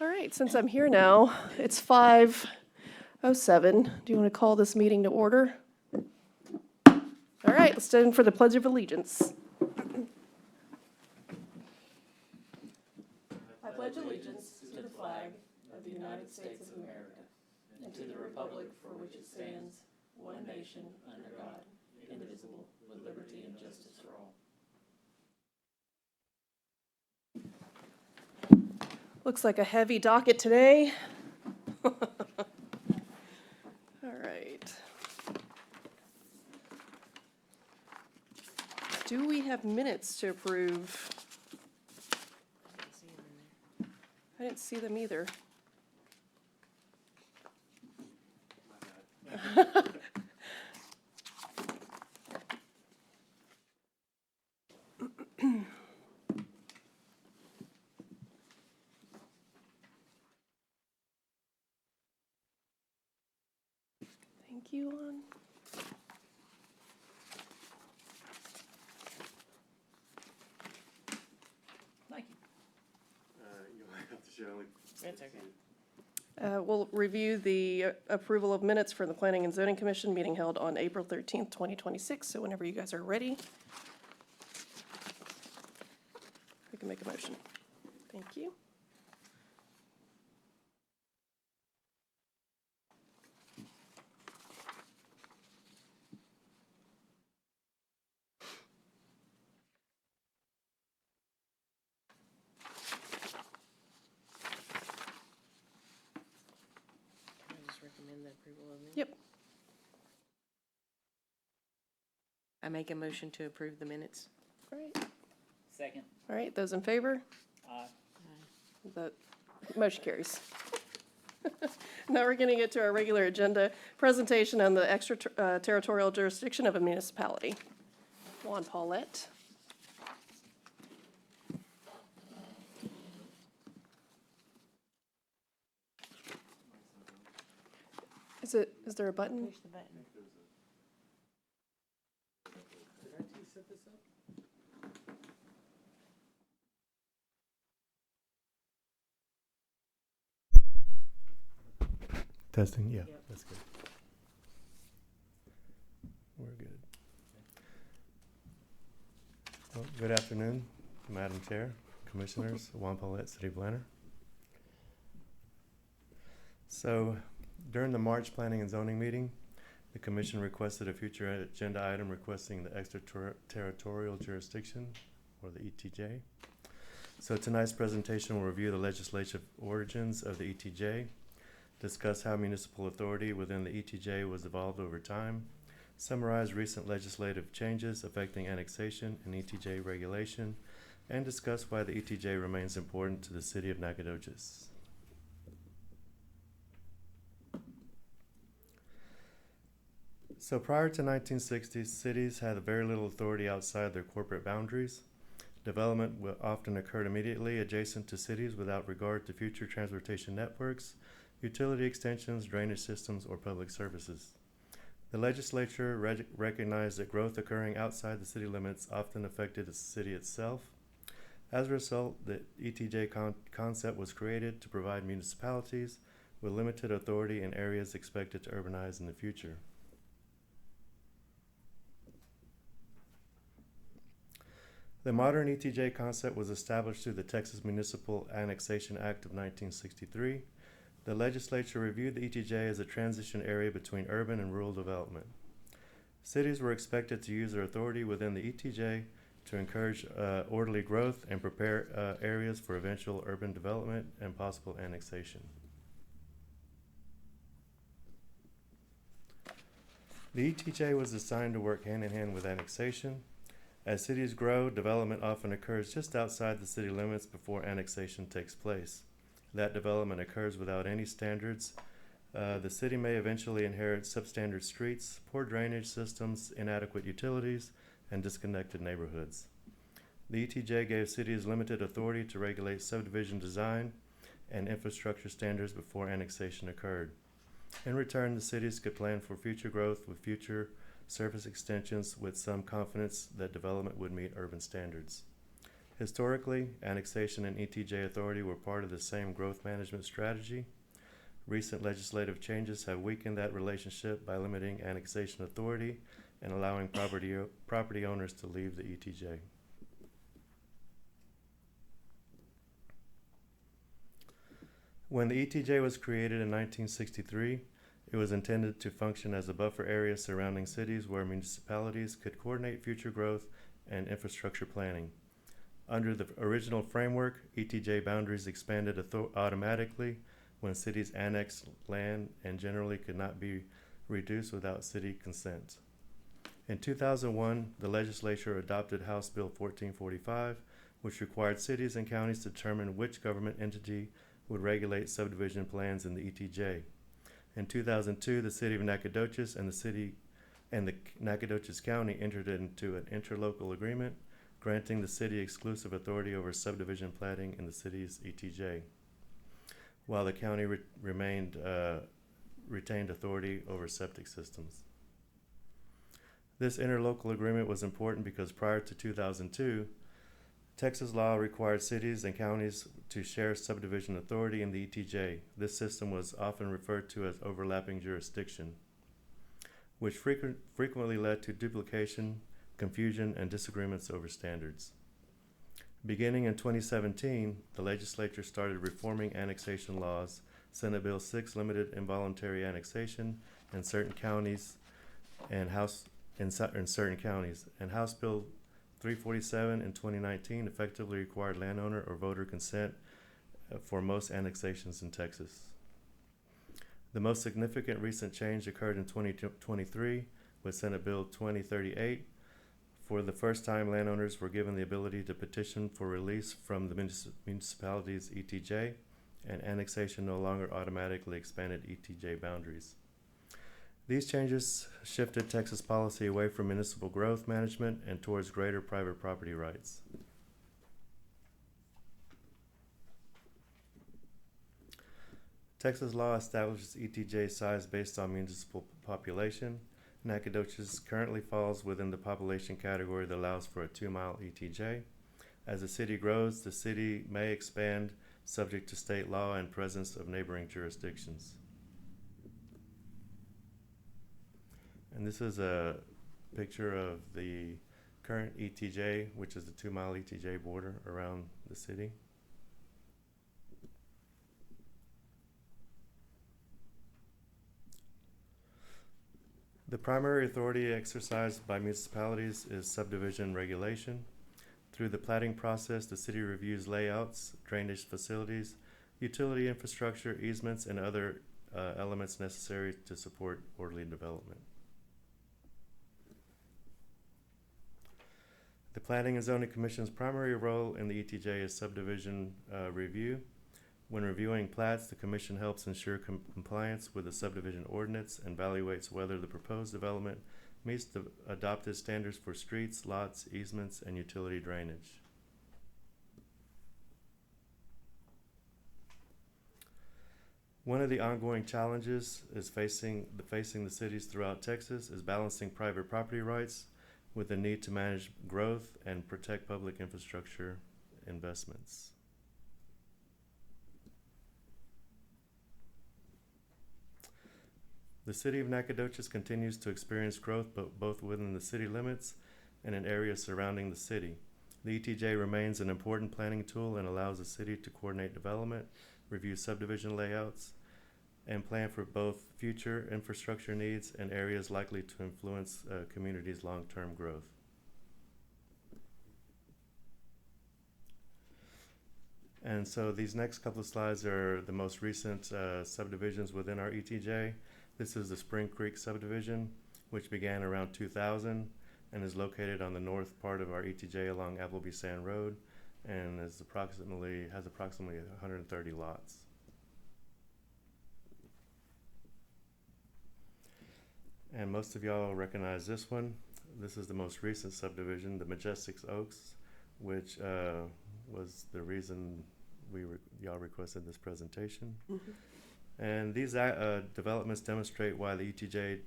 All right, since I'm here now, it's 5:07. Do you want to call this meeting to order? All right, let's stand for the Pledge of Allegiance. I pledge allegiance to the flag of the United States of America and to the republic for which it stands, one nation, under God, indivisible, with liberty and justice for all. Looks like a heavy docket today. All right. Do we have minutes to approve? I didn't see them either. Thank you, Lon. Thank you. You might have to share only. It's okay. We'll review the approval of minutes for the Planning and Zoning Commission meeting held on April 13th, 2026. So whenever you guys are ready, we can make a motion. Thank you. Can I just recommend the approval of minutes? Yep. I make a motion to approve the minutes. All right. Second. All right, those in favor? Aye. The motion carries. Now we're going to get to our regular agenda, presentation on the extraterritorial jurisdiction of a municipality. Juan Paulette. Is there a button? Push the button. Did IT set this up? Testing, yeah, Yep. that's good. We're good. Well, good afternoon, Madam Chair, Commissioners, Juan Paulette, City Planner. So, during the March Planning and Zoning meeting, the Commission requested a future agenda item requesting the extraterritorial jurisdiction, or the ETJ. So tonight's presentation will review the legislative origins of the ETJ, discuss how municipal authority within the ETJ was evolved over time, summarize recent legislative changes affecting annexation and ETJ regulation, and discuss why the ETJ remains important to the city of Nacogdoches. So prior to 1960s, cities had very little authority outside their corporate boundaries. Development often occurred immediately adjacent to cities without regard to future transportation networks, utility extensions, drainage systems, or public services. The legislature recognized that growth occurring outside the city limits often affected the city itself. As a result, the ETJ concept was created to provide municipalities with limited authority in areas expected to urbanize in the future. The modern ETJ concept was established through the Texas Municipal Annexation Act of 1963. The legislature reviewed the ETJ as a transition area between urban and rural development. Cities were expected to use their authority within the ETJ to encourage orderly growth and prepare areas for eventual urban development and possible annexation. The ETJ was designed to work hand in hand with annexation. As cities grow, development often occurs just outside the city limits before annexation takes place. That development occurs without any standards. The city may eventually inherit substandard streets, poor drainage systems, inadequate utilities, and disconnected neighborhoods. The ETJ gave cities limited authority to regulate subdivision design and infrastructure standards before annexation occurred. In return, the cities could plan for future growth with future surface extensions with some confidence that development would meet urban standards. Historically, annexation and ETJ authority were part of the same growth management strategy. Recent legislative changes have weakened that relationship by limiting annexation authority and allowing property owners to leave the ETJ. When the ETJ was created in 1963, it was intended to function as a buffer area surrounding cities where municipalities could coordinate future growth and infrastructure planning. Under the original framework, ETJ boundaries expanded automatically when cities annexed land and generally could not be reduced without city consent. In 2001, the legislature adopted House Bill 1445, which required cities and counties to determine which government entity would regulate subdivision plans in the ETJ. In 2002, the city of Nacogdoches and the Nacogdoches County entered into an interlocal agreement granting the city exclusive authority over subdivision planning in the city's ETJ, while the county retained authority over septic systems. This interlocal agreement was important because prior to 2002, Texas law required cities and counties to share subdivision authority in the ETJ. This system was often referred to as overlapping jurisdiction, which frequently led to duplication, confusion, and disagreements over standards. Beginning in 2017, the legislature started reforming annexation laws. Senate Bill 6 limited involuntary annexation in certain counties and House Bill 347 in 2019 effectively required landowner or voter consent for most annexations in Texas. The most significant recent change occurred in 2023 with Senate Bill 2038. For the first time, landowners were given the ability to petition for release from the municipality's ETJ, and annexation no longer automatically expanded ETJ boundaries. These changes shifted Texas policy away from municipal growth management and towards greater private property rights. Texas law establishes ETJ size based on municipal population. Nacogdoches currently falls within the population category that allows for a 2-mile ETJ. As the city grows, the city may expand subject to state law and presence of neighboring jurisdictions. And this is a picture of the current ETJ, which is the 2-mile ETJ border around the city. The primary authority exercised by municipalities is subdivision regulation. Through the platting process, the city reviews layouts, drainage facilities, utility infrastructure, easements, and other elements necessary to support orderly development. The Planning and Zoning Commission's primary role in the ETJ is subdivision review. When reviewing plats, the Commission helps ensure compliance with the subdivision ordinance and evaluates whether the proposed development meets the adopted standards for streets, lots, easements, and utility drainage. One of the ongoing challenges is facing the cities throughout Texas is balancing private property rights with the need to manage growth and protect public infrastructure investments. The city of Nacogdoches continues to experience growth both within the city limits and in areas surrounding the city. The ETJ remains an important planning tool and allows the city to coordinate development, review subdivision layouts, and plan for both future infrastructure needs and areas likely to influence communities' long-term growth. And so these next couple of slides are the most recent subdivisions within our ETJ. This is the Spring Creek subdivision, which began around 2000 and is located on the north part of our ETJ along Appleby Sand Road and has approximately 130 lots. And most of y'all recognize this one. This is the most recent subdivision, the Majestic Oaks, which was the reason y'all requested this presentation. Mm-hmm. And these developments demonstrate why the ETJ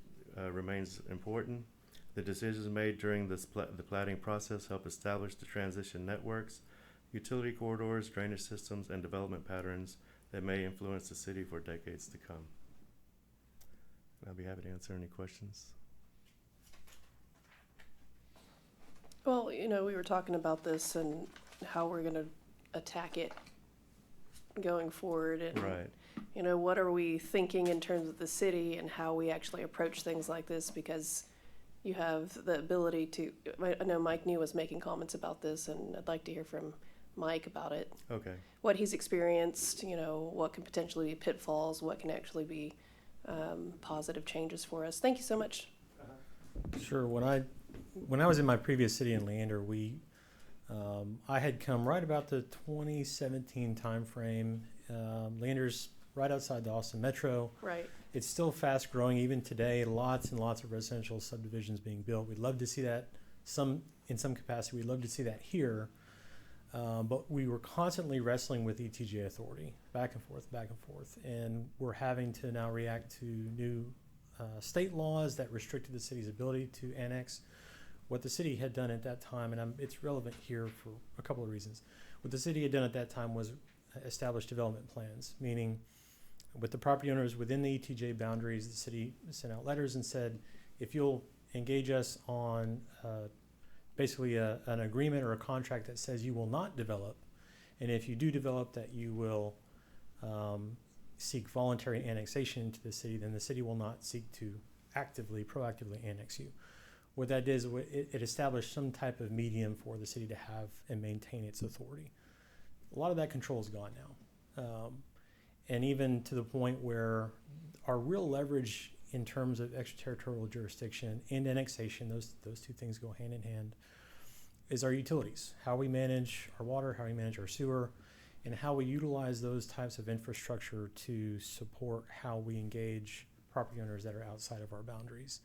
remains important. The decisions made during the platting process help establish the transition networks utility corridors, drainage systems, and development patterns that may influence the city for decades to come. I'll be happy to answer any questions. Well, we were talking about this and how we're gonna attack it going forward, and Right. what are we thinking in terms of the city and how we actually approach things like this, because you have the ability to, I know Mike New was making comments about this, and I'd like to hear from Mike about it, Okay. what he's experienced, what can potentially be pitfalls, what can actually be positive changes for us. Thank you so much. Sure. When I was in my previous city in Leander, I had come right about the 2017 timeframe. Leander's right outside the Austin Metro. Right. It's still fast growing even today. Lots and lots of residential subdivisions being built. We'd love to see that in some capacity. We'd love to see that here. But we were constantly wrestling with ETJ authority, back and forth. And we're having to now react to new state laws that restricted the city's ability to annex. What the city had done at that time, and it's relevant here for a couple of reasons. What the city had done at that time was establish development plans, meaning with the property owners within the ETJ boundaries, the city sent out letters and said, if you'll engage us on basically an agreement or a contract that says you will not develop, and if you do develop, that you will seek voluntary annexation into the city, then the city will not seek to proactively annex you. What that did is it established some type of medium for the city to have and maintain its authority. A lot of that control is gone now. And even to the point where our real leverage in terms of extraterritorial jurisdiction and annexation, those two things go hand in hand, is our utilities, how we manage our water, how we manage our sewer, and how we utilize those types of infrastructure to support how we engage property owners that are outside of our boundaries.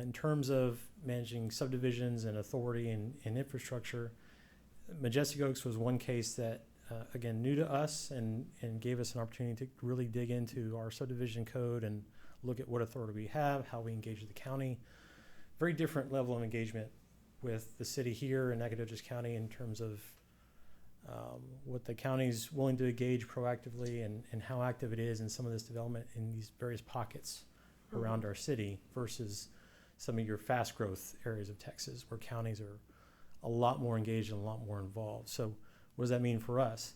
In terms of managing subdivisions and authority and infrastructure, Majestic Oaks was one case that, again, new to us and gave us an opportunity to really dig into our subdivision code and look at what authority we have, how we engage the county. Very different level of engagement with the city here in Nacogdoches County in terms of what the county's willing to engage proactively and how active it is in some of this development in these various pockets around our city versus some of your fast growth areas of Texas where counties are a lot more engaged and a lot more involved. So what does that mean for us?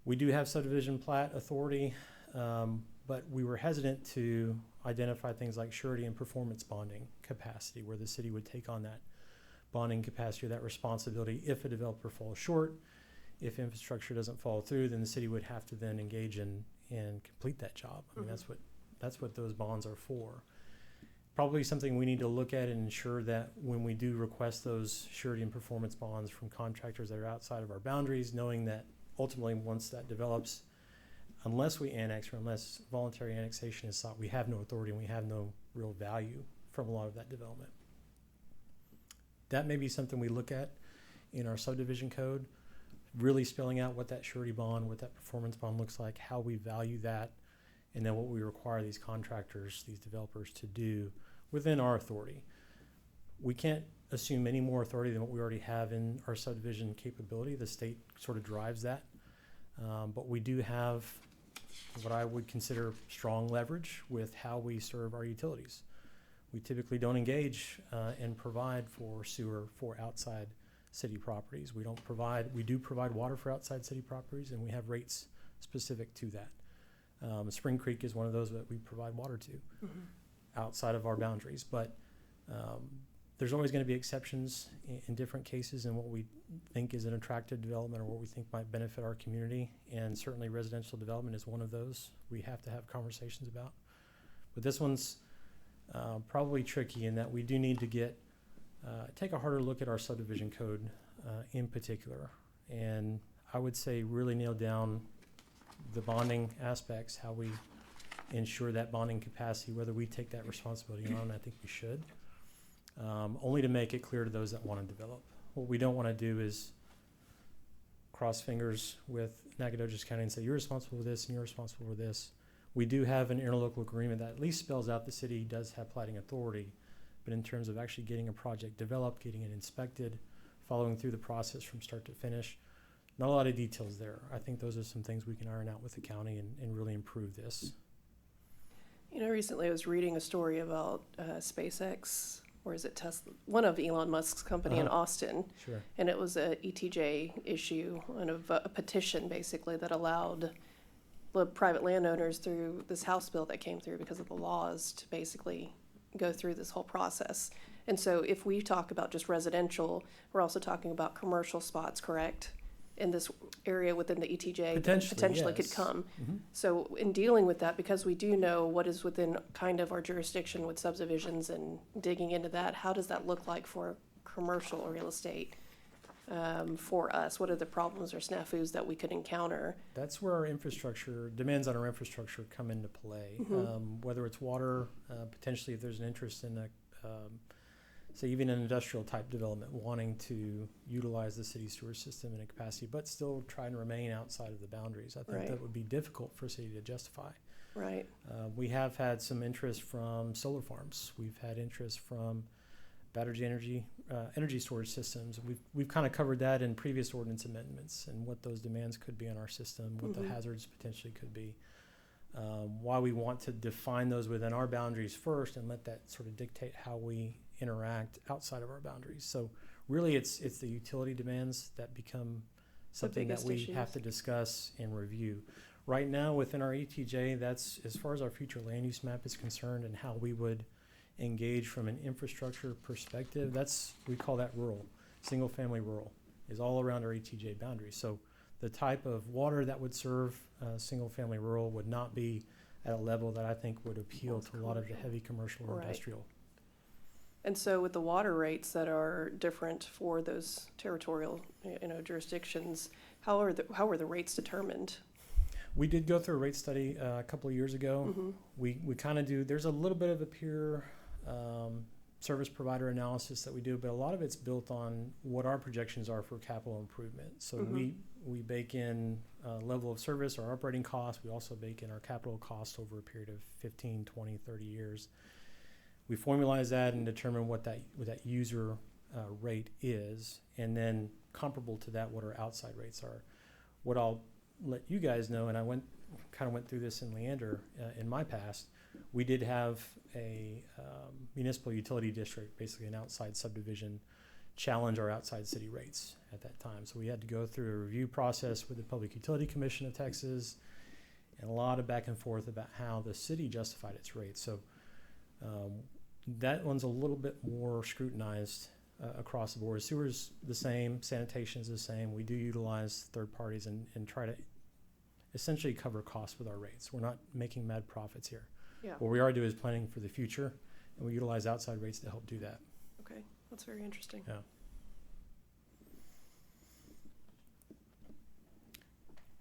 We do have subdivision plat authority, but we were hesitant to identify things like surety and performance bonding capacity, where the city would take on that bonding capacity or that responsibility if a developer falls short. If infrastructure doesn't follow through, then the city would have to then engage and complete that job. I mean, that's what those bonds are for. Probably something we need to look at and ensure that when we do request those surety and performance bonds from contractors that are outside of our boundaries, knowing that ultimately once that develops, unless we annex or unless voluntary annexation is sought, we have no authority and we have no real value from a lot of that development. That may be something we look at in our subdivision code, really spelling out what that surety bond, what that performance bond looks like, how we value that, and then what we require these contractors, these developers to do within our authority. We can't assume any more authority than what we already have in our subdivision capability. The state sort of drives that. But we do have what I would consider strong leverage with how we serve our utilities. We typically don't engage and provide for sewer for outside city properties. We do provide water for outside city properties, and we have rates specific to that. Spring Creek is one of those that we provide water to outside of our boundaries. But there's always going to be exceptions in different cases and what we think is an attractive development or what we think might benefit our community. And certainly residential development is one of those we have to have conversations about. But this one's probably tricky in that we do need to take a harder look at our subdivision code in particular. And I would say really nail down the bonding aspects, how we ensure that bonding capacity, whether we take that responsibility on. I think we should, only to make it clear to those that want to develop. What we don't want to do is cross fingers with Nacogdoches County and say, you're responsible for this and you're responsible for this. We do have an interlocal agreement that at least spells out the city does have plating authority, but in terms of actually getting a project developed, getting it inspected, following through the process from start to finish, not a lot of details there. I think those are some things we can iron out with the county and really improve this. You know, recently I was reading a story about SpaceX, or is it Tesla? One of Elon Musk's company in Uh-huh. Austin. Sure. And it was a ETJ issue and a petition basically that allowed the private landowners through this House bill that came through because of the laws to basically go through this whole process. And so if we talk about just residential, we're also talking about commercial spots, correct? In this area within the ETJ that potentially could yes. come. Mhm. So in dealing with that, because we do know what is within kind of our jurisdiction with subdivisions and digging into that, how does that look like for commercial real estate for us? What are the problems or snafus that we could encounter? That's where our infrastructure, demands on our infrastructure come into play. Whether it's water, potentially if there's an interest in say even an industrial type development wanting to utilize the city sewer system in a capacity, but still try and remain outside of the boundaries. I think Right. that would be difficult for a city to justify. Right, We have had some interest from solar farms. We've had interest from battery energy storage systems. We've kind of covered that in previous ordinance amendments and what those demands could be on our system, what the hazards potentially could be. Why we want to define those within our boundaries first and let that sort of dictate how we interact outside of our boundaries. So really it's the utility demands that become something that biggest we issues. have to discuss and review. Right now within our ETJ, that's as far as our future land use map is concerned and how we would engage from an infrastructure perspective, we call that rural, single family rural, is all around our ETJ boundaries. So the type of water that would serve single family rural would not be at a level that I think would appeal to a lot of the heavy commercial or Right. industrial. and so with the water rates that are different for those territorial, jurisdictions, how are the rates determined? We did go through a rate study a couple of years ago. We kind of do, there's a little bit of a peer service provider analysis that we do, but a lot of it's built on what our projections are for capital improvement. So we bake in level of service, our operating costs. We also bake in our capital cost over a period of 15, 20, 30 years. We formalize that and determine what that user rate is, and then comparable to that, what our outside rates are. What I'll let you guys know, and I went through this in Leander in my past, we did have a municipal utility district, basically an outside subdivision, challenge our outside city rates at that time. So we had to go through a review process with the Public Utility Commission of Texas and a lot of back and forth about how the city justified its rates. So that one's a little bit more scrutinized across the board. Sewer's the same, sanitation's the same. We do utilize third parties and try to essentially cover costs with our rates. We're not making mad profits here. Yeah, What we are doing is planning for the future, and we utilize outside rates to help do that. okay, that's very interesting. Yeah.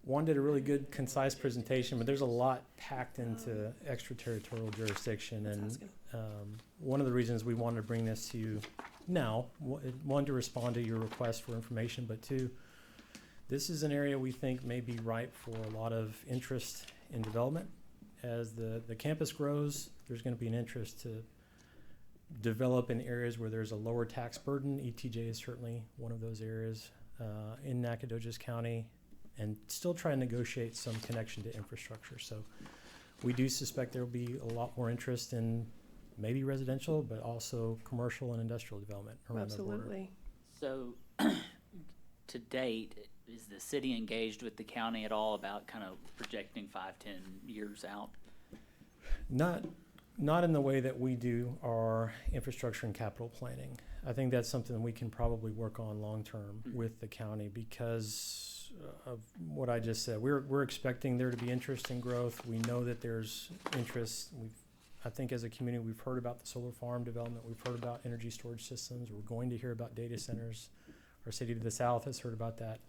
Juan did a really good, concise presentation, but there's a lot packed into extraterritorial jurisdiction. That's And asking. one of the reasons we wanted to bring this to you now, one, to respond to your request for information, but two, this is an area we think may be ripe for a lot of interest in development. As the campus grows, there's going to be an interest to develop in areas where there's a lower tax burden. ETJ is certainly one of those areas in Nacogdoches County, and still try and negotiate some connection to infrastructure. So we do suspect there will be a lot more interest in maybe residential, but also commercial and industrial development around the border. Absolutely. So, to date, is the city engaged with the county at all about kind of projecting 5-10 years out? Not in the way that we do our infrastructure and capital planning. I think that's something we can probably work on long-term with the county because of what I just said. We're expecting there to be interest in growth. We know that there's interest. I think as a community, we've heard about the solar farm development. We've heard about energy storage systems. We're going to hear about data centers. Our city to the south has heard about that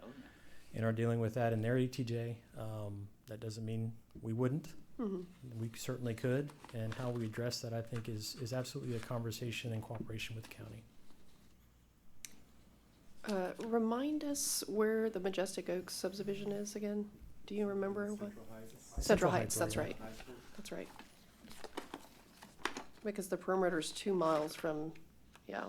and are dealing with that in their ETJ. That doesn't mean we wouldn't. We certainly could. And how we address that, I think, is absolutely a conversation in cooperation with the county. Remind us where the Majestic Oaks subdivision is again? Do you remember what? Central Heights, that's right. That's right. Because the perimeter's 2 miles from, yeah.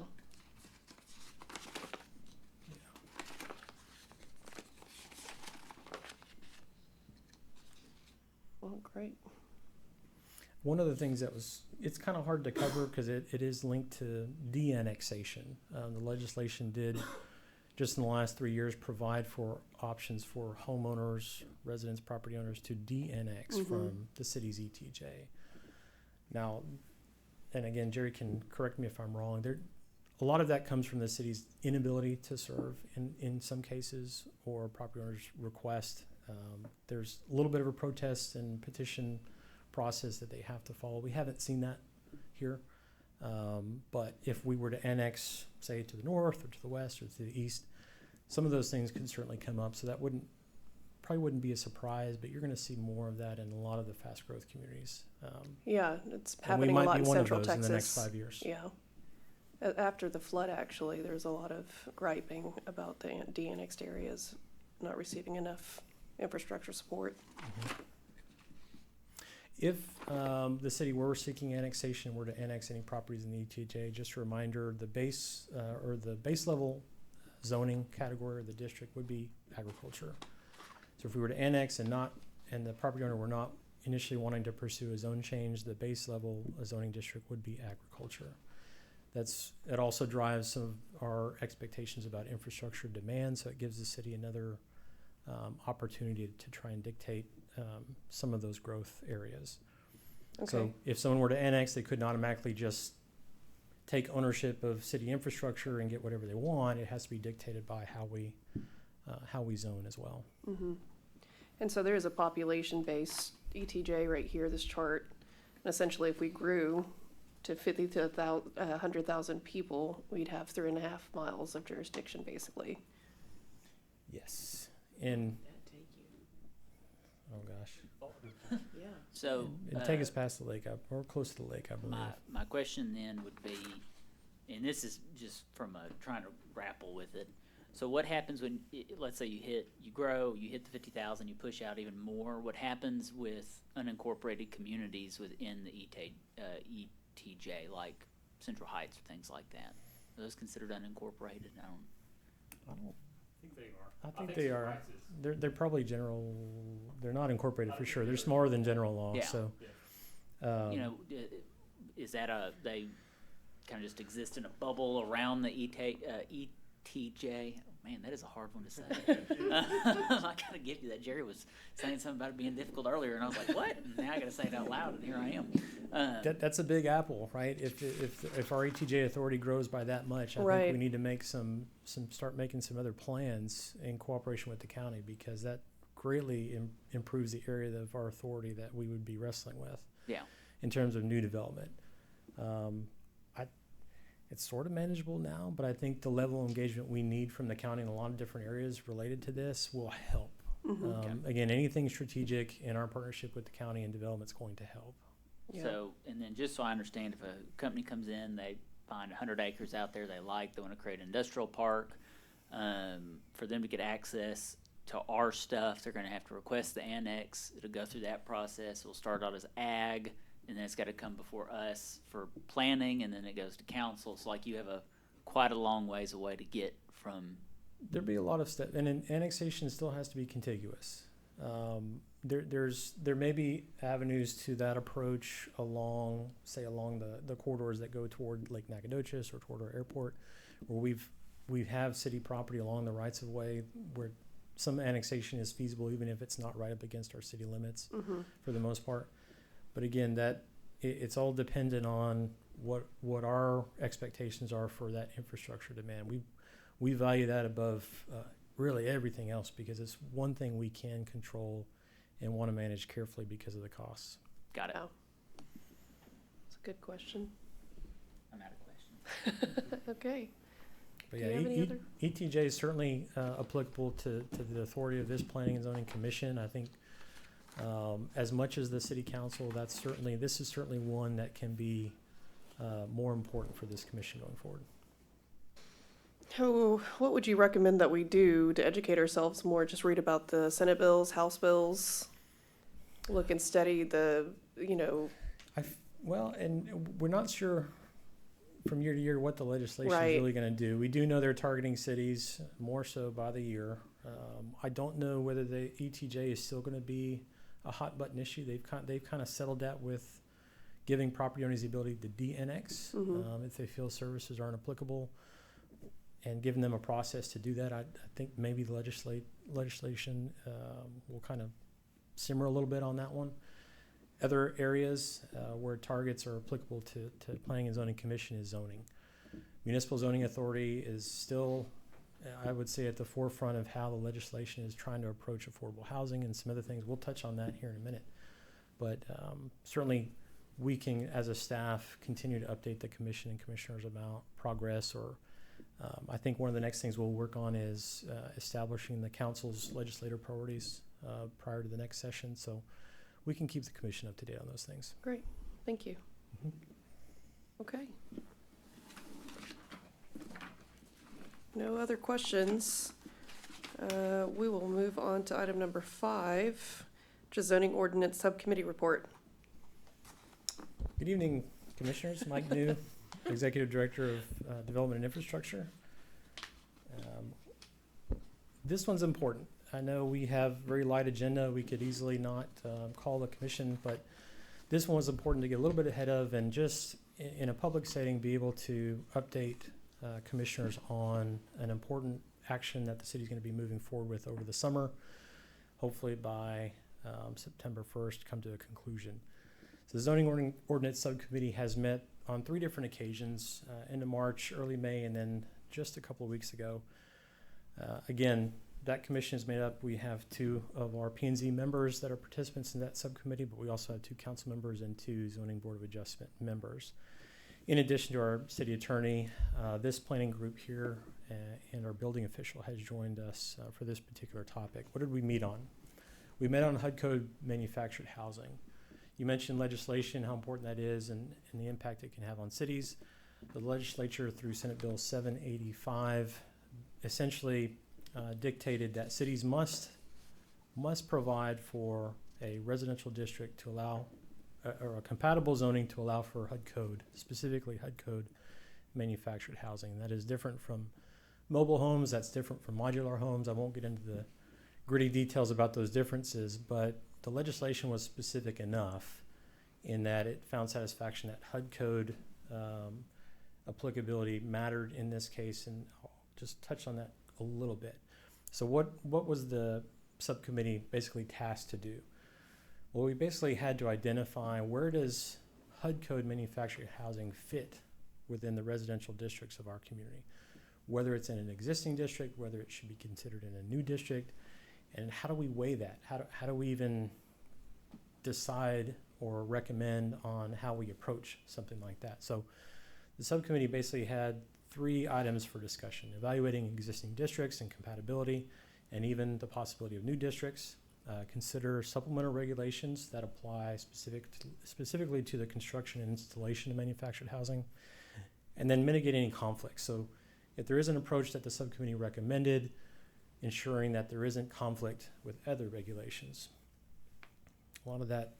great. One of the things that it's kind of hard to cover because it is linked to de-annexation. The legislation did, just in the last 3 years, provide for options for homeowners, residents, property owners to de-annex from the city's ETJ. Now, and again, Jerry can correct me if I'm wrong, a lot of that comes from the city's inability to serve in some cases, or property owners' request. There's a little bit of a protest and petition process that they have to follow. We haven't seen that here. But if we were to annex, say, to the north or to the west or to the east, some of those things could certainly come up. So that probably wouldn't be a surprise, but you're going to see more of that in a lot of the fast growth communities. Yeah, it's And we happening a might lot be in one of Central those Texas. in the next 5 years. Yeah. After the flood, actually, there's a lot of griping about the de-annexed areas not receiving enough infrastructure support. If the city were seeking annexation, were to annex any properties in the ETJ, just a reminder, the base level zoning category of the district would be agriculture. So if we were to annex and the property owner were not initially wanting to pursue a zone change, the base level zoning district would be agriculture. It also drives some of our expectations about infrastructure demand, so it gives the city another opportunity to try and dictate some of those growth areas. Okay. So if someone were to annex, they couldn't automatically just take ownership of city infrastructure and get whatever they want. It has to be dictated by how we zone as well. And so there is a population-based ETJ right here, this chart. And essentially, if we grew to 50 to 100,000 people, we'd have 3.5 miles of jurisdiction, basically. Yes. And oh gosh, So, it'd take us past the lake, or close to the lake, I believe. my question then would be, and this is just from trying to grapple with it. So what happens when, let's say you grow, you hit the 50,000, you push out even more? What happens with unincorporated communities within the ETJ, like Central Heights or things like that? Are those considered unincorporated? I think they are. They're probably general. They're not incorporated for sure. They're smaller than general law. Yeah. So, is that they kind of just exist in a bubble around the ETJ? Oh, man, that is a hard one to say. I gotta give you that. Jerry was saying something about it being difficult earlier, and I was like, "What?" And now I gotta say it out loud, and here I am. that's a big apple, right? If our ETJ authority grows by that much, I Right. think we need to make start making some other plans in cooperation with the county, because that greatly improves the area of our authority that we would be wrestling with. Yeah. In terms of new development. It's sort of manageable now, but I think the level of engagement we need from the county in a lot of different areas related to this will help. Again, anything strategic in our partnership with the county and development is going to help. Yeah. So, and then just so I understand, if a company comes in, they find 100 acres out there they want to create an industrial park, for them to get access to our stuff, they're going to have to request the annex. It'll go through that process. It'll start out as ag, and then it's got to come before us for planning, and then it goes to council. It's like you have quite a long ways away to get from. There'd be a lot of steps, and annexation still has to be contiguous. There may be avenues to that approach along the corridors that go toward Lake Nacogdoches or toward our airport, where we have city property along the rights of way where some annexation is feasible, even if it's not right up against our city limits for the most part. But again, it's all dependent on what our expectations are for that infrastructure demand. We value that above really everything else, because it's one thing we can control and want to manage carefully because of the costs. Got it. Yeah. That's a good question. I'm out of questions. Okay. But Do yeah, you have any other? ETJ is certainly applicable to the authority of this Planning and Zoning Commission. I think as much as the City Council, this is certainly one that can be more important for this commission going forward. What would you recommend that we do to educate ourselves more? Just read about the Senate bills, House bills, look and study Well, and we're not sure from year to year what the legislation Right. is really going to do. We do know they're targeting cities more so by the year. I don't know whether the ETJ is still going to be a hot button issue. They've kind of settled that with giving property owners the ability to de-annex if they feel services aren't applicable, and giving them a process to do that. I think maybe the legislation will kind of simmer a little bit on that one. Other areas where targets are applicable to Planning and Zoning Commission is zoning. Municipal Zoning Authority is still, I would say, at the forefront of how the legislation is trying to approach affordable housing and some other things. We'll touch on that here in a minute. But certainly we can, as a staff, continue to update the commission and commissioners about progress. Or I think one of the next things we'll work on is establishing the council's legislative priorities prior to the next session. So we can keep the commission up to date on those things. Great, thank you. Okay. No other questions. We will move on to item number 5, which is zoning ordinance subcommittee report. Good evening, commissioners. Mike New, Executive Director of Development and Infrastructure. This one's important. I know we have very light agenda. We could easily not call the commission, but this one was important to get a little bit ahead of, and just in a public setting be able to update commissioners on an important action that the city is going to be moving forward with over the summer, hopefully by September 1st come to a conclusion. So the zoning ordinance subcommittee has met on 3 different occasions, end of March, early May, and then just a couple of weeks ago. Again, that commission is made up. We have 2 of our P&Z members that are participants in that subcommittee, but we also have 2 council members and 2 zoning board of adjustment members. In addition to our city attorney, this planning group here and our building official has joined us for this particular topic. What did we meet on? We met on HUD code manufactured housing. You mentioned legislation, how important that is, and the impact it can have on cities. The legislature, through Senate Bill 785, essentially dictated that cities must provide for a residential district to allow or a compatible zoning to allow for HUD code, specifically HUD code manufactured housing. That is different from mobile homes. That's different from modular homes. I won't get into the gritty details about those differences, but the legislation was specific enough in that it found satisfaction that HUD code applicability mattered in this case, and I'll just touch on that a little bit. So what was the subcommittee basically tasked to do? Well, we basically had to identify where does HUD code manufactured housing fit within the residential districts of our community, whether it's in an existing district, whether it should be considered in a new district, and how do we weigh that? How do we even decide or recommend on how we approach something like that? So the subcommittee basically had 3 items for discussion: evaluating existing districts and compatibility, and even the possibility of new districts. Consider supplemental regulations that apply specifically to the construction and installation of manufactured housing, and then mitigate any conflicts. So if there is an approach that the subcommittee recommended, ensuring that there isn't conflict with other regulations. A lot of that,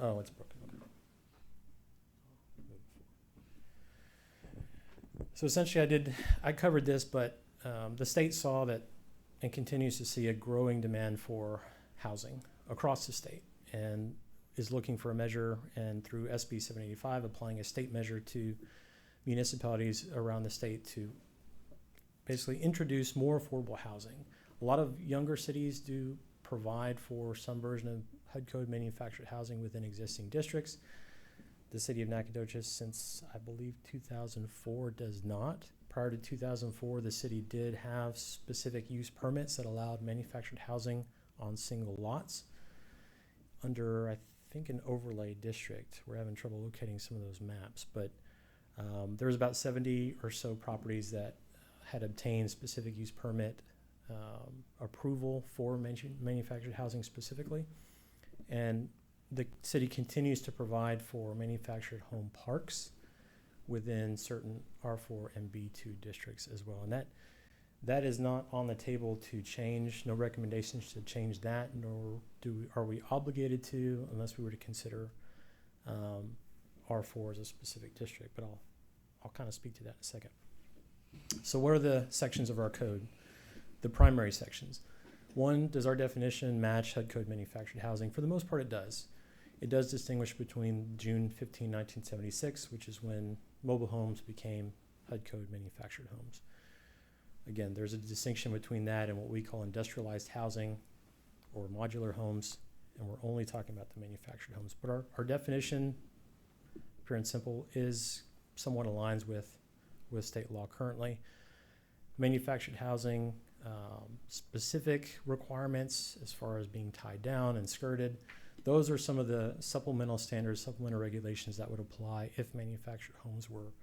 oh, it's broken. So essentially I covered this, but the state saw that and continues to see a growing demand for housing across the state, and is looking for a measure, and through SB 785 applying a state measure to municipalities around the state to basically introduce more affordable housing. A lot of younger cities do provide for some version of HUD code manufactured housing within existing districts. The city of Nacogdoches, since I believe 2004, does not. Prior to 2004, the city did have specific use permits that allowed manufactured housing on single lots under, I think, an overlay district. We're having trouble locating some of those maps, but there was about 70 or so properties that had obtained specific use permit approval for manufactured housing specifically. And the city continues to provide for manufactured home parks within certain R4 and B2 districts as well. And that is not on the table to change, no recommendations to change that, nor are we obligated to, unless we were to consider R4 as a specific district, but I'll kind of speak to that in a second. So what are the sections of our code? The primary sections. One, does our definition match HUD code manufactured housing? For the most part, it does. It does distinguish between June 15, 1976, which is when mobile homes became HUD code manufactured homes. Again, there's a distinction between that and what we call industrialized housing or modular homes, and we're only talking about the manufactured homes. But our definition, pure and simple, is somewhat aligns with state law currently. Manufactured housing, specific requirements as far as being tied down and skirted, those are some of the supplemental standards, supplemental regulations that would apply if manufactured homes were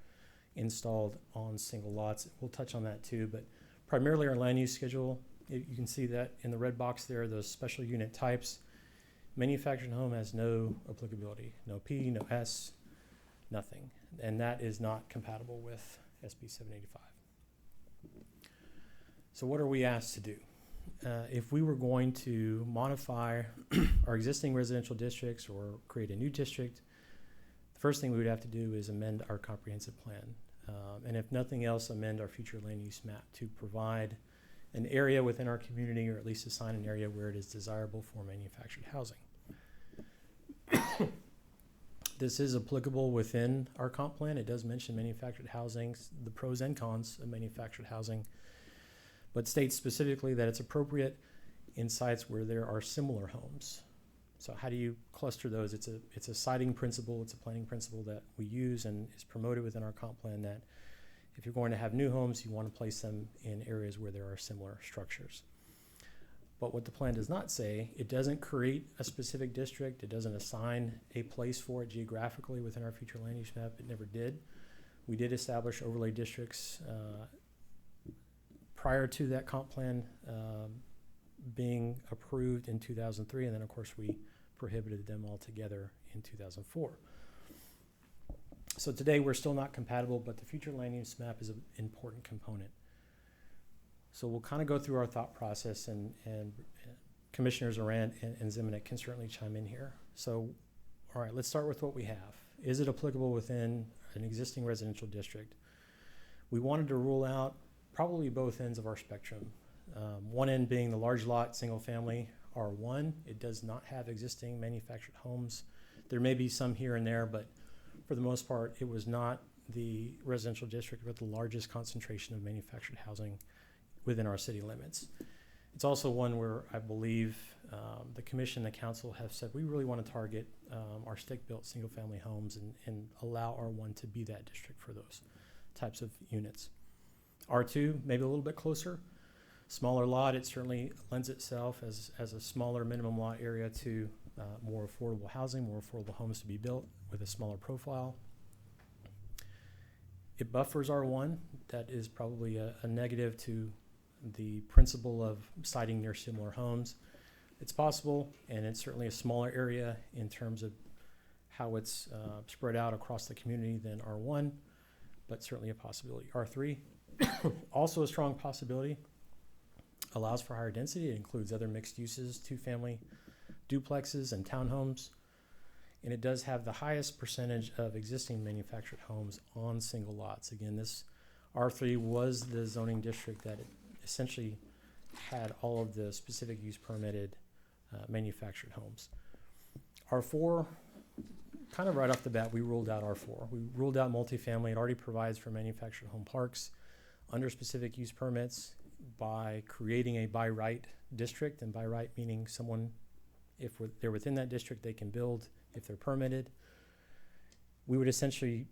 installed on single lots. We'll touch on that too, but primarily our land use schedule, you can see that in the red box there, those special unit types. Manufactured home has no applicability, no P, no S, nothing. And that is not compatible with SB 785. So what are we asked to do? If we were going to modify our existing residential districts or create a new district, the first thing we would have to do is amend our comprehensive plan. And if nothing else, amend our future land use map to provide an area within our community, or at least assign an area where it is desirable for manufactured housing. This is applicable within our comp plan. It does mention manufactured housing, the pros and cons of manufactured housing, but states specifically that it's appropriate in sites where there are similar homes. So how do you cluster those? It's a siting principle, it's a planning principle that we use and is promoted within our comp plan, that if you're going to have new homes, you want to place them in areas where there are similar structures. But what the plan does not say, it doesn't create a specific district, it doesn't assign a place for it geographically within our future land use map. It never did. We did establish overlay districts prior to that comp plan being approved in 2003, and then of course we prohibited them altogether in 2004. So today we're still not compatible, but the future land use map is an important component. So we'll kind of go through our thought process, and Commissioners Arand and Zemanek can certainly chime in here. So, all right, let's start with what we have. Is it applicable within an existing residential district? We wanted to rule out probably both ends of our spectrum. One end being the large lot, single family, R1. It does not have existing manufactured homes. There may be some here and there, but for the most part, it was not the residential district with the largest concentration of manufactured housing within our city limits. It's also one where I believe the commission, the council have said we really want to target our stick-built single-family homes and allow R1 to be that district for those types of units. R2, maybe a little bit closer. Smaller lot, it certainly lends itself as a smaller minimum lot area to more affordable housing, more affordable homes to be built with a smaller profile. It buffers R1. That is probably a negative to the principle of siting near similar homes. It's possible, and it's certainly a smaller area in terms of how it's spread out across the community than R1, but certainly a possibility. R3, also a strong possibility, allows for higher density. It includes other mixed uses, two-family duplexes and townhomes, and it does have the highest percentage of existing manufactured homes on single lots. Again, this R3 was the zoning district that essentially had all of the specific use permitted manufactured homes. R4, kind of right off the bat, we ruled out R4. We ruled out multifamily. It already provides for manufactured home parks under specific use permits by creating a by right district, and by right meaning someone, if they're within that district, they can build if they're permitted. We would essentially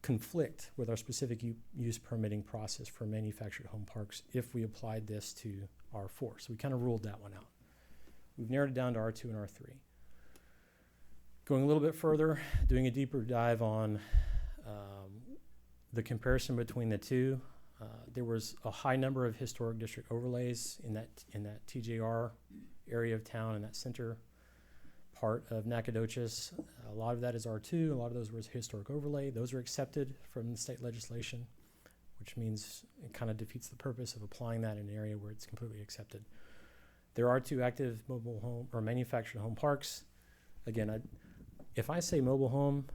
conflict with our specific use permitting process for manufactured home parks if we applied this to R4. So we kind of ruled that one out. We've narrowed it down to R2 and R3. Going a little bit further, doing a deeper dive on the comparison between the two. There was a high number of historic district overlays in that TJR area of town, in that center part of Nacogdoches. A lot of that is R2. A lot of those were historic overlay. Those are accepted from the state legislation, which means it kind of defeats the purpose of applying that in an area where it's completely accepted. There are 2 active mobile home or manufactured home parks. Again, if I say mobile home,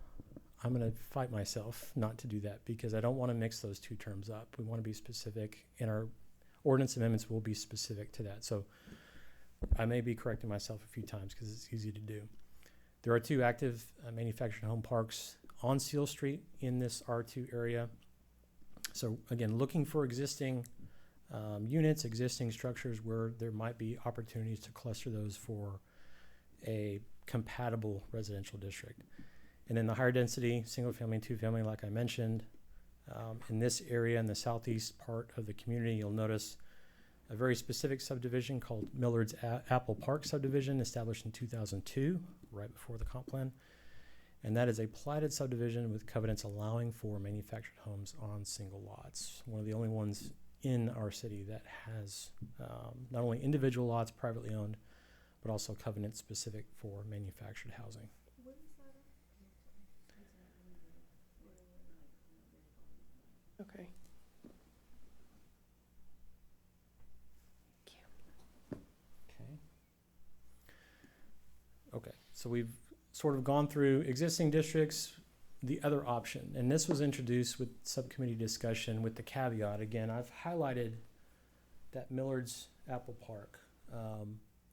I'm going to fight myself not to do that, because I don't want to mix those 2 terms up. We want to be specific in our ordinance amendments will be specific to that. So I may be correcting myself a few times because it's easy to do. There are 2 active manufactured home parks on Seal Street in this R2 area. So again, looking for existing units, existing structures where there might be opportunities to cluster those for a compatible residential district. And then the higher density, single family and 2-family, like I mentioned, in this area in the southeast part of the community, you'll notice a very specific subdivision called Millard's Apple Park subdivision, established in 2002, right before the comp plan. And that is a platted subdivision with covenants allowing for manufactured homes on single lots. One of the only ones in our city that has not only individual lots privately owned, but also covenants specific for manufactured housing. Okay. Okay, so we've sort of gone through existing districts, the other option, and this was introduced with subcommittee discussion with the caveat. Again, I've highlighted that Millard's Apple Park.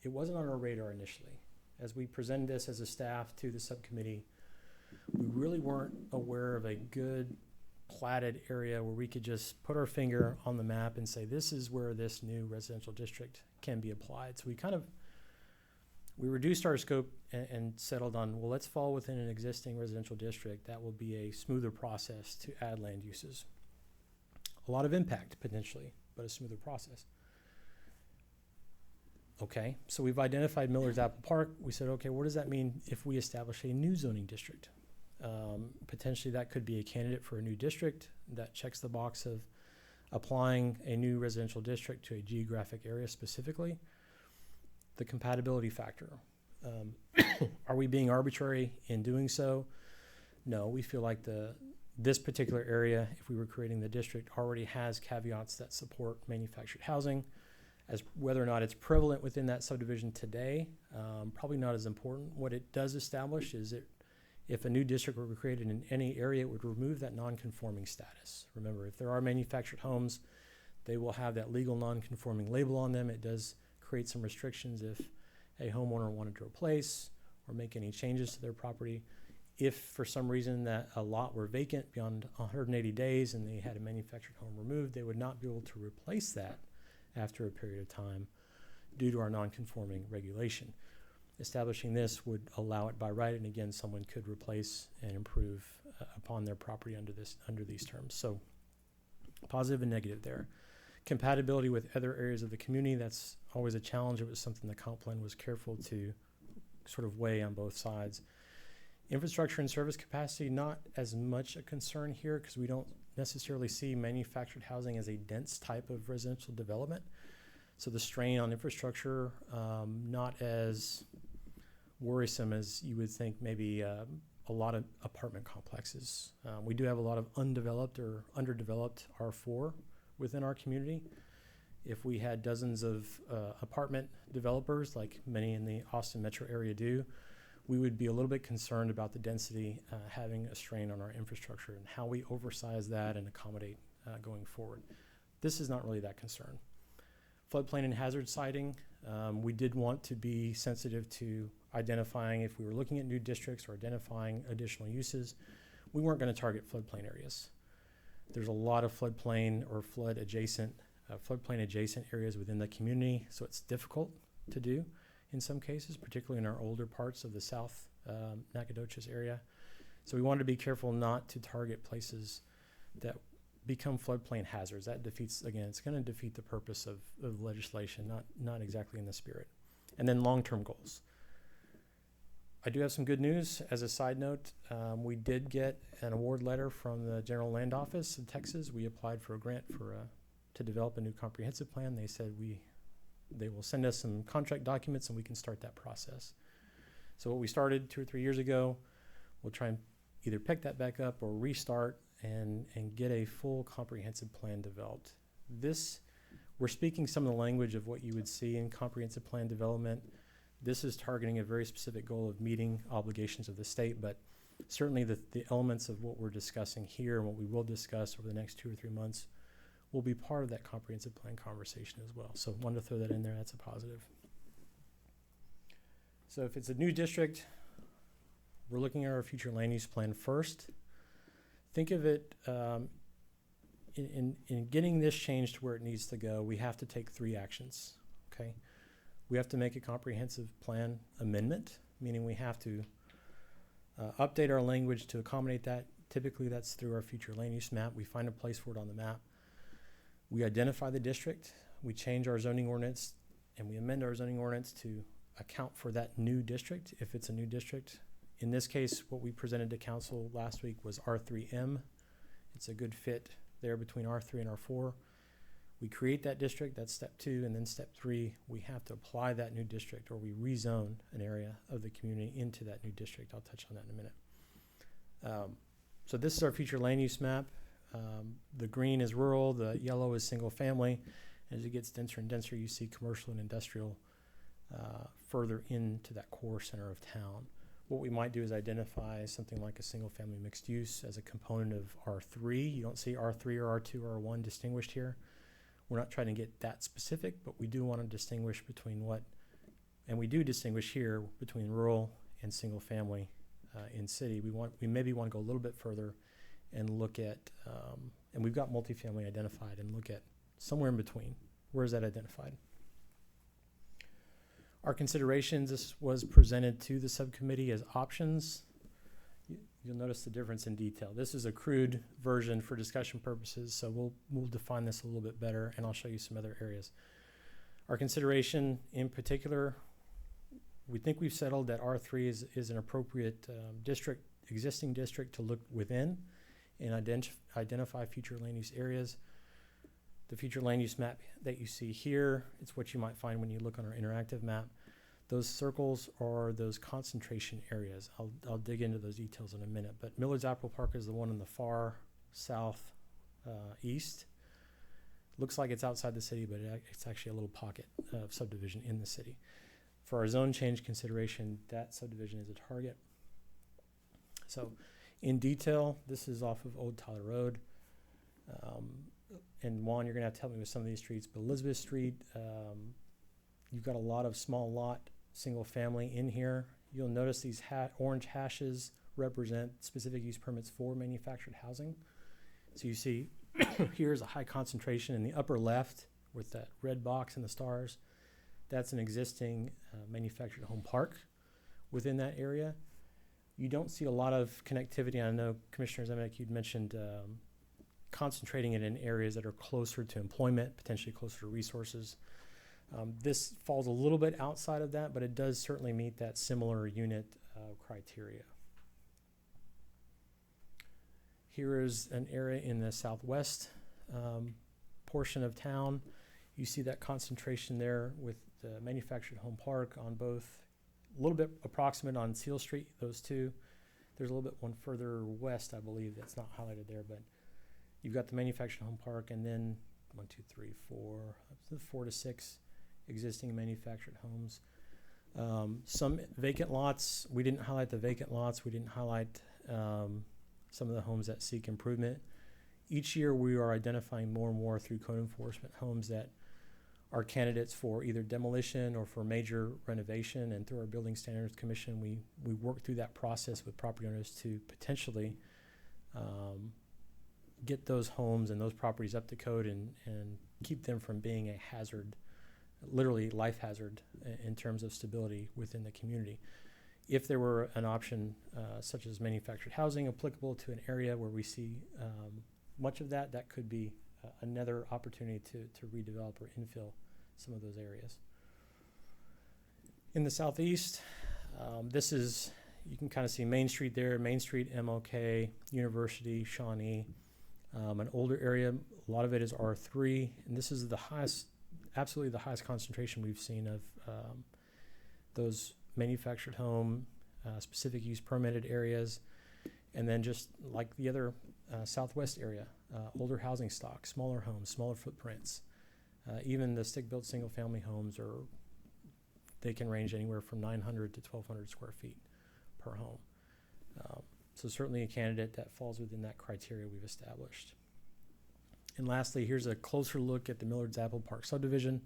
It wasn't on our radar initially. As we presented this as a staff to the subcommittee, we really weren't aware of a good platted area where we could just put our finger on the map and say, this is where this new residential district can be applied. So we reduced our scope and settled on, well, let's fall within an existing residential district. That will be a smoother process to add land uses. A lot of impact potentially, but a smoother process. Okay, so we've identified Millard's Apple Park. We said, okay, what does that mean if we establish a new zoning district? Potentially that could be a candidate for a new district that checks the box of applying a new residential district to a geographic area specifically. The compatibility factor. Are we being arbitrary in doing so? No, we feel like this particular area, if we were creating the district, already has caveats that support manufactured housing. As whether or not it's prevalent within that subdivision today, probably not as important. What it does establish is that if a new district were created in any area, it would remove that non-conforming status. Remember, if there are manufactured homes, they will have that legal non-conforming label on them. It does create some restrictions if a homeowner wanted to replace or make any changes to their property. If for some reason that a lot were vacant beyond 180 days and they had a manufactured home removed, they would not be able to replace that after a period of time due to our non-conforming regulation. Establishing this would allow it by right, and again, someone could replace and improve upon their property under these terms. So positive and negative there. Compatibility with other areas of the community, that's always a challenge. It was something the comp plan was careful to sort of weigh on both sides. Infrastructure and service capacity, not as much a concern here because we don't necessarily see manufactured housing as a dense type of residential development. So the strain on infrastructure, not as worrisome as you would think maybe a lot of apartment complexes. We do have a lot of undeveloped or underdeveloped R4 within our community. If we had dozens of apartment developers, like many in the Austin metro area do, we would be a little bit concerned about the density having a strain on our infrastructure and how we oversize that and accommodate going forward. This is not really that concern. Floodplain and hazard siting, we did want to be sensitive to identifying if we were looking at new districts or identifying additional uses, we weren't going to target floodplain areas. There's a lot of floodplain or floodplain adjacent areas within the community, so it's difficult to do in some cases, particularly in our older parts of the South Nacogdoches area. So we wanted to be careful not to target places that become floodplain hazards. That defeats, again, it's going to defeat the purpose of legislation, not exactly in the spirit. And then long-term goals. I do have some good news. As a side note, we did get an award letter from the General Land Office in Texas. We applied for a grant to develop a new comprehensive plan. They said they will send us some contract documents and we can start that process. So what we started 2 or 3 years ago, we'll try and either pick that back up or restart and get a full comprehensive plan developed. We're speaking some of the language of what you would see in comprehensive plan development. This is targeting a very specific goal of meeting obligations of the state, but certainly the elements of what we're discussing here and what we will discuss over the next 2 or 3 months will be part of that comprehensive plan conversation as well. So wanted to throw that in there. That's a positive. So if it's a new district, we're looking at our future land use plan first. Think of it, in getting this change to where it needs to go, we have to take 3 actions, okay? We have to make a comprehensive plan amendment, meaning we have to update our language to accommodate that. Typically, that's through our future land use map. We find a place for it on the map. We identify the district, we change our zoning ordinance, and we amend our zoning ordinance to account for that new district, if it's a new district. In this case, what we presented to council last week was R3M. It's a good fit there between R3 and R4. We create that district, that's step 2, and then step 3, we have to apply that new district, or we rezone an area of the community into that new district. I'll touch on that in a minute. So this is our future land use map. The green is rural, the yellow is single family. As it gets denser and denser, you see commercial and industrial further into that core center of town. What we might do is identify something like a single family mixed use as a component of R3. You don't see R3 or R2 or R1 distinguished here. We're not trying to get that specific, but we do want to distinguish between and we do distinguish here between rural and single family in city. We maybe want to go a little bit further and look at, and we've got multifamily identified, and look at somewhere in between. Where is that identified? Our considerations, this was presented to the subcommittee as options. You'll notice the difference in detail. This is a crude version for discussion purposes, so we'll define this a little bit better, and I'll show you some other areas. Our consideration in particular, we think we've settled that R3 is an appropriate existing district to look within and identify future land use areas. The future land use map that you see here, it's what you might find when you look on our interactive map. Those circles are those concentration areas. I'll dig into those details in a minute, but Millard's Apple Park is the one in the far south east. Looks like it's outside the city, but it's actually a little pocket of subdivision in the city. For our zone change consideration, that subdivision is a target. So in detail, this is off of Old Tyler Road. And Juan, you're gonna have to help me with some of these streets, but Elizabeth Street, you've got a lot of small lot, single family in here. You'll notice these orange hashes represent specific use permits for manufactured housing. So you see here's a high concentration in the upper left with that red box and the stars. That's an existing manufactured home park within that area. You don't see a lot of connectivity. I know Commissioner Zemeck, you'd mentioned concentrating it in areas that are closer to employment, potentially closer to resources. This falls a little bit outside of that, but it does certainly meet that similar unit criteria. Here is an area in the southwest portion of town. You see that concentration there with the manufactured home park on both, a little bit approximate on Seal Street, those two. There's a little bit one further west, I believe, that's not highlighted there, but you've got the manufactured home park, and then 4 to 6 existing manufactured homes. Some vacant lots. We didn't highlight the vacant lots. We didn't highlight some of the homes that seek improvement. Each year we are identifying more and more through code enforcement homes that are candidates for either demolition or for major renovation, and through our Building Standards Commission we work through that process with property owners to potentially get those homes and those properties up to code and keep them from being a hazard, literally life hazard in terms of stability within the community. If there were an option such as manufactured housing applicable to an area where we see much of that, that could be another opportunity to redevelop or infill some of those areas. In the southeast, this is, you can kind of see Main Street there, Main Street, MLK, University, Shawnee, an older area. A lot of it is R3, and this is the highest, absolutely the highest concentration we've seen of those manufactured home, specific use permitted areas, and then just like the other southwest area, older housing stock, smaller homes, smaller footprints. Even the stick-built single-family homes they can range anywhere from 900 to 1,200 square feet per home. So certainly a candidate that falls within that criteria we've established. And lastly, here's a closer look at the Millard's Apple Park subdivision.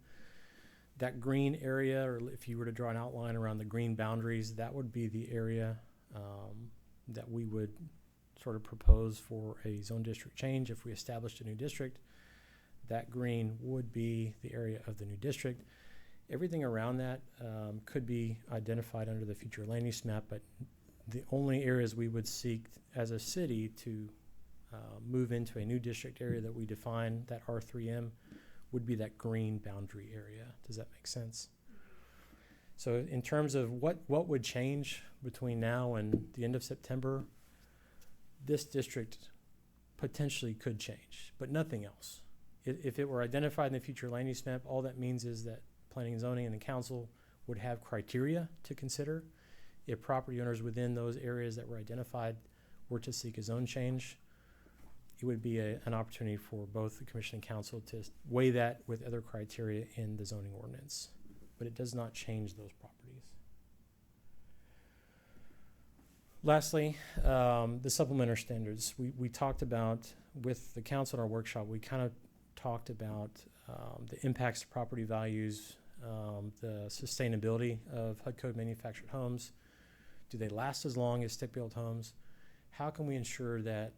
That green area, or if you were to draw an outline around the green boundaries, that would be the area that we would sort of propose for a zone district change if we established a new district. That green would be the area of the new district. Everything around that could be identified under the future land use map, but the only areas we would seek as a city to move into a new district area that we define, that R3M, would be that green boundary area. Does that make sense? So in terms of what would change between now and the end of September, this district potentially could change, but nothing else. If it were identified in the future land use map, all that means is that planning and zoning and the council would have criteria to consider. If property owners within those areas that were identified were to seek a zone change, it would be an opportunity for both the commission and council to weigh that with other criteria in the zoning ordinance. But it does not change those properties. Lastly, the supplementary standards. We talked about, with the council in our workshop, we kind of talked about the impacts to property values, the sustainability of HUD code manufactured homes. Do they last as long as stick-built homes? How can we ensure that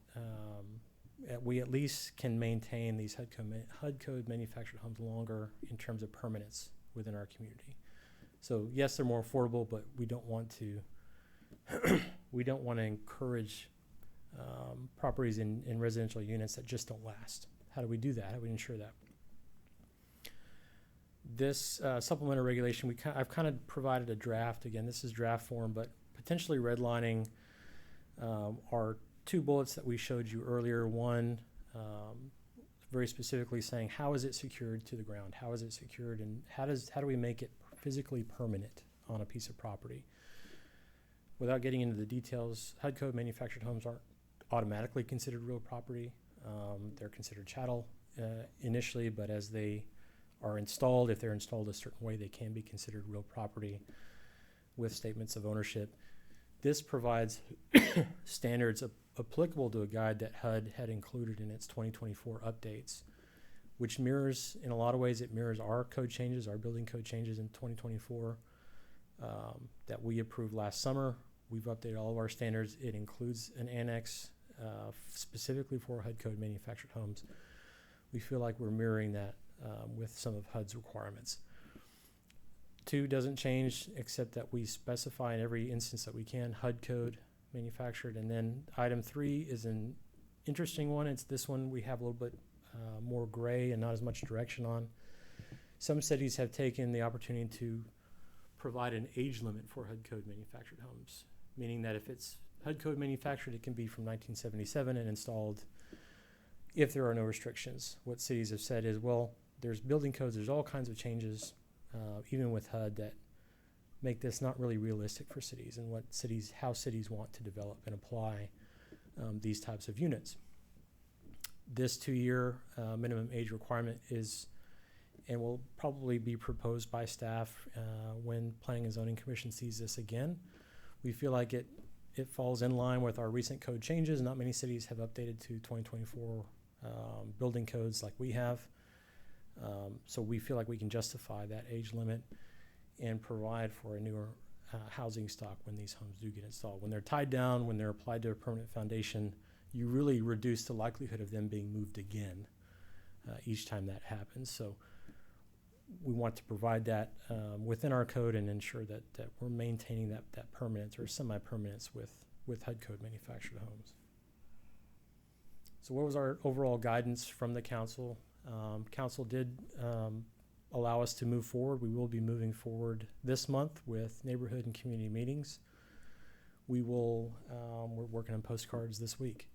we at least can maintain these HUD code manufactured homes longer in terms of permanence within our community? So yes, they're more affordable, but we don't want to encourage properties in residential units that just don't last. How do we do that? How do we ensure that? This supplementary regulation, I've kind of provided a draft. Again, this is draft form, but potentially redlining our two bullets that we showed you earlier. One, very specifically saying, how is it secured to the ground? How is it secured, and how do we make it physically permanent on a piece of property? Without getting into the details, HUD code manufactured homes aren't automatically considered real property. They're considered chattel initially, but as they are installed, if they're installed a certain way, they can be considered real property with statements of ownership. This provides standards applicable to a guide that HUD had included in its 2024 updates, which mirrors, in a lot of ways, it mirrors our code changes, our building code changes in 2024 that we approved last summer. We've updated all of our standards. It includes an annex specifically for HUD code manufactured homes. We feel like we're mirroring that with some of HUD's requirements. 2 doesn't change, except that we specify in every instance that we can HUD code manufactured. And then item 3 is an interesting one. It's this one we have a little bit more gray and not as much direction on. Some cities have taken the opportunity to provide an age limit for HUD code manufactured homes, meaning that if it's HUD code manufactured, it can be from 1977 and installed if there are no restrictions. What cities have said is, well, there's building codes, there's all kinds of changes, even with HUD, that make this not really realistic for cities and how cities want to develop and apply these types of units. This 2-year minimum age requirement is, and will probably be proposed by staff when Planning and Zoning Commission sees this again. We feel like it falls in line with our recent code changes. Not many cities have updated to 2024 building codes like we have. So we feel like we can justify that age limit and provide for a newer housing stock when these homes do get installed. When they're tied down, when they're applied to a permanent foundation, you really reduce the likelihood of them being moved again each time that happens. So we want to provide that within our code and ensure that we're maintaining that permanence or semi-permanence with HUD code manufactured homes. So what was our overall guidance from the council? Council did allow us to move forward. We will be moving forward this month with neighborhood and community meetings. We're working on postcards this week.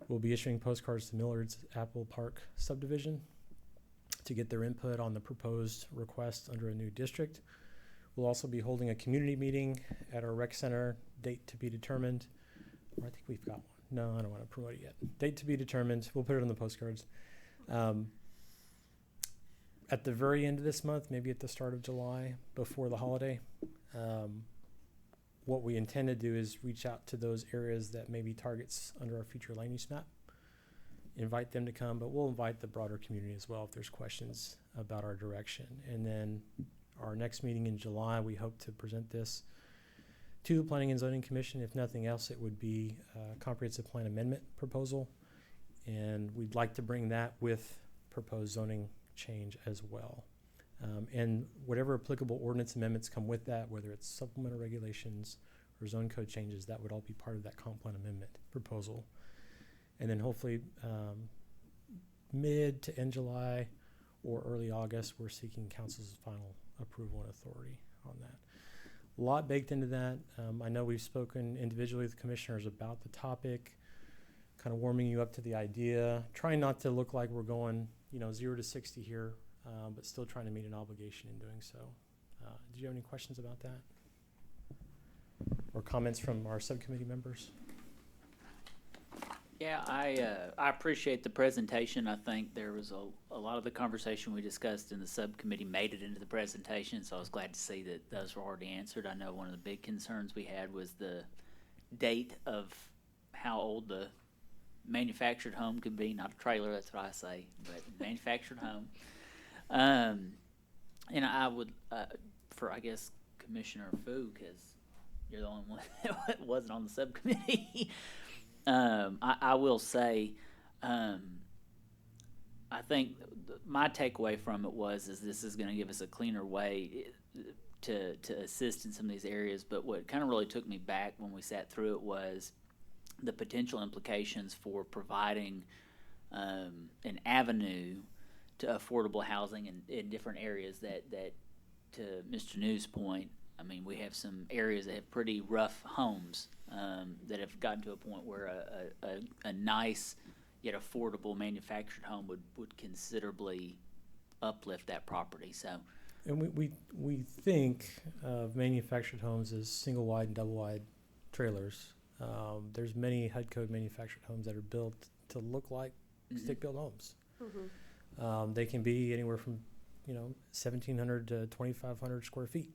We'll be issuing postcards to Millard's Apple Park subdivision to get their input on the proposed request under a new district. We'll also be holding a community meeting at our rec center, date to be determined. Or I think we've got one. No, I don't want to promote it yet. Date to be determined. We'll put it on the postcards. At the very end of this month, maybe at the start of July, before the holiday, what we intend to do is reach out to those areas that may be targets under our future land use map invite them to come, but we'll invite the broader community as well if there's questions about our direction. And then our next meeting in July, we hope to present this to the Planning and Zoning Commission. If nothing else, it would be a comprehensive plan amendment proposal. And we'd like to bring that with proposed zoning change as well. And whatever applicable ordinance amendments come with that, whether it's supplemental regulations or zone code changes, that would all be part of that comp plan amendment proposal. And then hopefully mid to end July or early August, we're seeking council's final approval and authority on that. A lot baked into that. I know we've spoken individually with commissioners about the topic, kind of warming you up to the idea, trying not to look like we're going, 0 to 60 here, but still trying to meet an obligation in doing so. Did you have any questions about that? Or comments from our subcommittee members? Yeah, I appreciate the presentation. I think there was a lot of the conversation we discussed in the subcommittee made it into the presentation, so I was glad to see that those were already answered. I know one of the big concerns we had was the date of how old the manufactured home could be, not a trailer, that's what I say, but manufactured home. And I would, for I guess Commissioner Fu, because you're the only one that wasn't on the subcommittee. I will say, I think my takeaway from it is this is going to give us a cleaner way to assist in some of these areas. But what kind of really took me back when we sat through it was the potential implications for providing an avenue to affordable housing in different areas that to Mr. New's point, I mean, we have some areas that have pretty rough homes that have gotten to a point where a nice yet affordable manufactured home would considerably uplift that property. So, And we think of manufactured homes as single wide and double wide trailers. There's many HUD code manufactured homes that are built to look like stick built homes. They can be anywhere from 1,700 to 2,500 square feet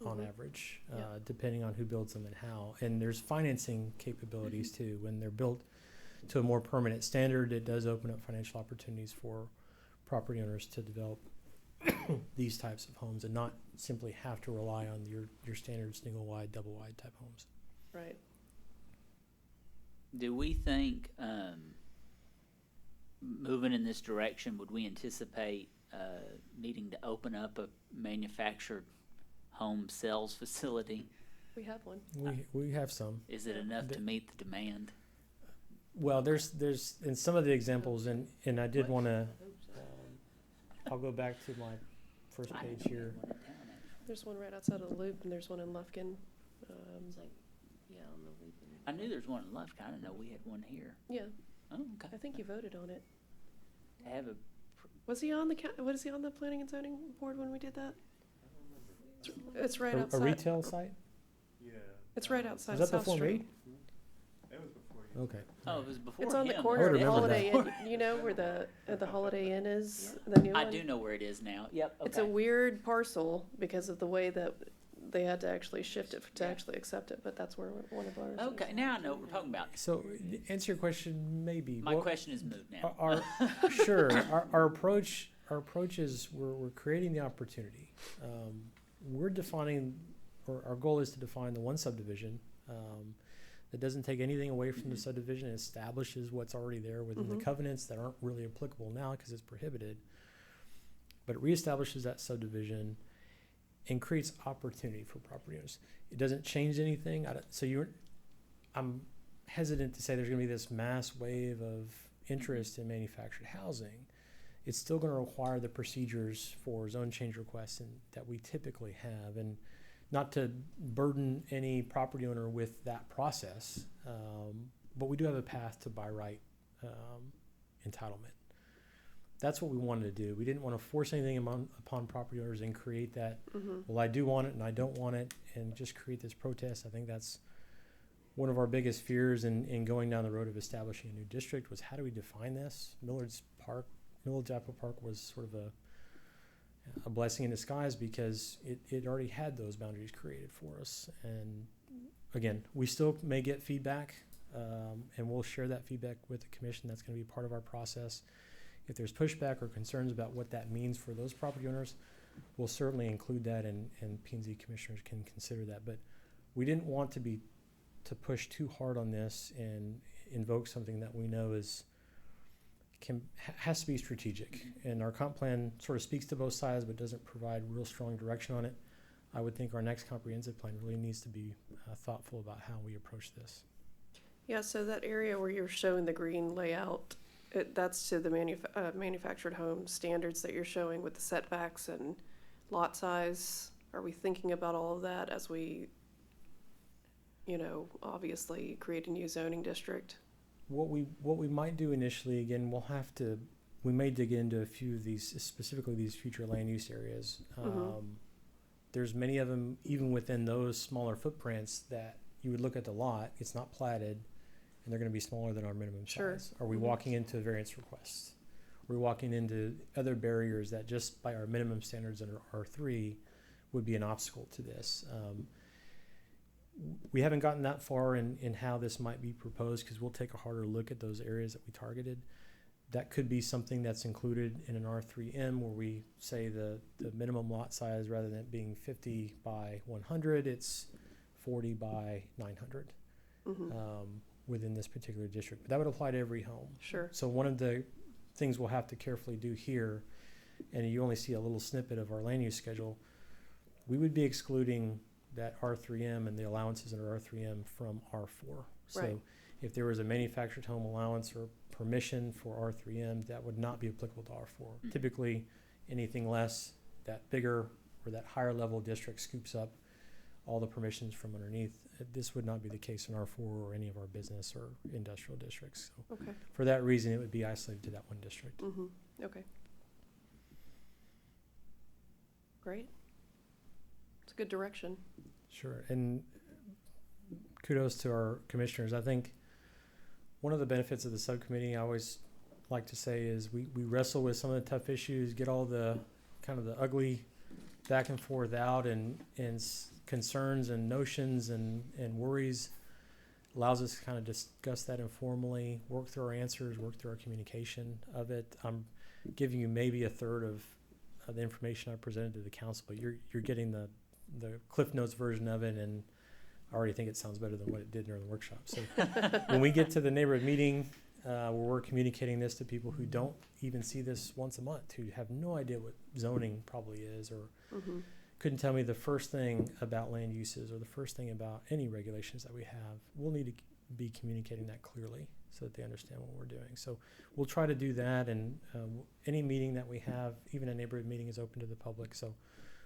on average, depending on who builds them and how. And there's financing capabilities too. When they're built to a more permanent standard, it does open up financial opportunities for property owners to develop these types of homes and not simply have to rely on your standard single wide, double wide type homes. Right. do we think moving in this direction, would we anticipate needing to open up a manufactured home sales facility? We have one. We have some. Is it enough to meet the demand? Well, there's in some of the examples, and I did want to. I'll go back to my first page here. There's one right outside of the loop, and there's one in Lufkin. I knew there's one in Lufkin. I didn't know we had one here. Yeah, Oh, okay. I think you voted on it. Have a Was he on the was he on the planning and zoning board when we did that? It's right A outside. retail site? Yeah. It's right outside Was that South before Street. me? It was before you. Okay. Oh, it was before It's on the him. corner of the remember Holiday Inn. You know where the Holiday Inn is, the new I one? do know where it is now. Yep. Okay. It's a weird parcel because of the way that they had to actually shift it to actually accept it, but that's where one of ours Okay, is. now I know what we're talking about. So, answer your question, maybe. My What- question is moot now. Sure. Our approach is we're creating the opportunity. We're defining, or our goal is to define the one subdivision that doesn't take anything away from the subdivision. It establishes what's already there within the covenants that aren't really applicable now because it's prohibited. But it reestablishes that subdivision and creates opportunity for property owners. It doesn't change anything. I'm hesitant to say there's going to be this mass wave of interest in manufactured housing. It's still going to require the procedures for zone change requests that we typically have, and not to burden any property owner with that process, but we do have a path to by right entitlement. That's what we wanted to do. We didn't want to force anything upon property owners and create that, well, I do want it and I don't want it, and just create this protest. I think that's one of our biggest fears in going down the road of establishing a new district was, how do we define this? Millard's Apple Park was sort of a blessing in disguise because it already had those boundaries created for us. And again, we still may get feedback and we'll share that feedback with the commission. That's going to be part of our process. If there's pushback or concerns about what that means for those property owners, we'll certainly include that, and P&Z commissioners can consider that. But we didn't want to push too hard on this and invoke something that we know has to be strategic. And our comp plan sort of speaks to both sides, but doesn't provide real strong direction on it. I would think our next comprehensive plan really needs to be thoughtful about how we approach this. Yeah, so that area where you're showing the green layout, that's to the manufactured home standards that you're showing with the setbacks and lot size. Are we thinking about all of that as we, obviously create a new zoning district? What we might do initially, again, we may dig into a few of these, specifically these future land use areas. There's many of them, even within those smaller footprints, that you would look at the lot, it's not platted, and they're going to be smaller than our minimum Sure. size. Are we walking into variance requests? Are we walking into other barriers that just by our minimum standards under R3 would be an obstacle to this? We haven't gotten that far in how this might be proposed, because we'll take a harder look at those areas that we targeted. That could be something that's included in an R3M, where we say the minimum lot size, rather than it being 50 by 100, it's 40 by 900 within this particular district. But that would apply to every home. Sure. So one of the things we'll have to carefully do here, and you only see a little snippet of our land use schedule, we would be excluding that R3M and the allowances under R3M from R4. So Right. if there was a manufactured home allowance or permission for R3M, that would not be applicable to R4. Typically, anything less, that bigger or that higher level district scoops up all the permissions from underneath. This would not be the case in R4 or any of our business or industrial districts. So Okay. for that reason, it would be isolated to that one district. Okay. Great. It's a good direction. Sure. And kudos to our commissioners. I think one of the benefits of the subcommittee, I always like to say, is we wrestle with some of the tough issues, get all the kind of the ugly back and forth out, and concerns and notions and worries. Allows us to kind of discuss that informally, work through our answers, work through our communication of it. I'm giving you maybe a third of the information I presented to the council, but you're getting the Cliff Notes version of it, and I already think it sounds better than what it did during the workshop. So when we get to the neighborhood meeting, where we're communicating this to people who don't even see this once a month, who have no idea what zoning probably is, or couldn't tell me the first thing about land uses or the first thing about any regulations that we have, we'll need to be communicating that clearly so that they understand what we're doing. So we'll try to do that, and any meeting that we have, even a neighborhood meeting, is open to the public. So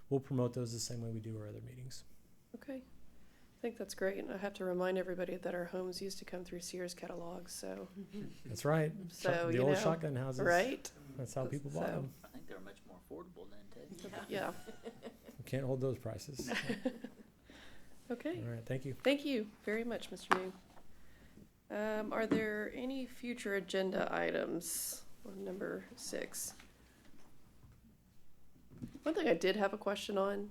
we'll promote those the same way we do our other meetings. Okay. I think that's great. And I have to remind everybody that our homes used to come through Sears catalogs, so. That's right. So, The old shotgun houses. Right? That's how people bought So- them. I think they were much more affordable then too. Yeah. You can't hold those prices. Okay. All right. Thank you. Thank you very much, Mr. New. Are there any future agenda items on number 6? One thing I did have a question on,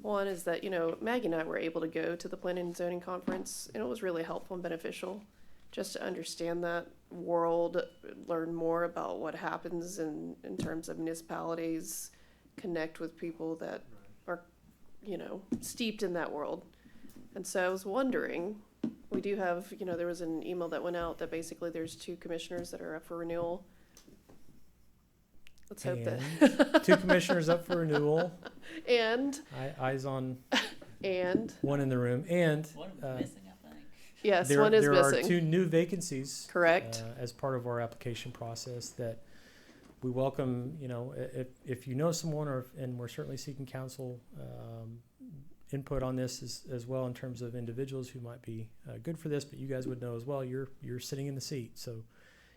one is that, Maggie and I were able to go to the Planning and Zoning Conference, and it was really helpful and beneficial just to understand that world, learn more about what happens in terms of municipalities, connect with people that are, steeped in that world. And so I was wondering, we do have, there was an email that went out that basically there's 2 commissioners that are up for renewal. Let's hope that. 2 commissioners up for renewal. And, Eyes on and, one in the room. And One of them's missing, I think. yes, there, one is there missing. are 2 new vacancies. Correct. As part of our application process that we welcome. If you know someone, and we're certainly seeking council input on this as well, in terms of individuals who might be good for this, but you guys would know as well, you're sitting in the seat, so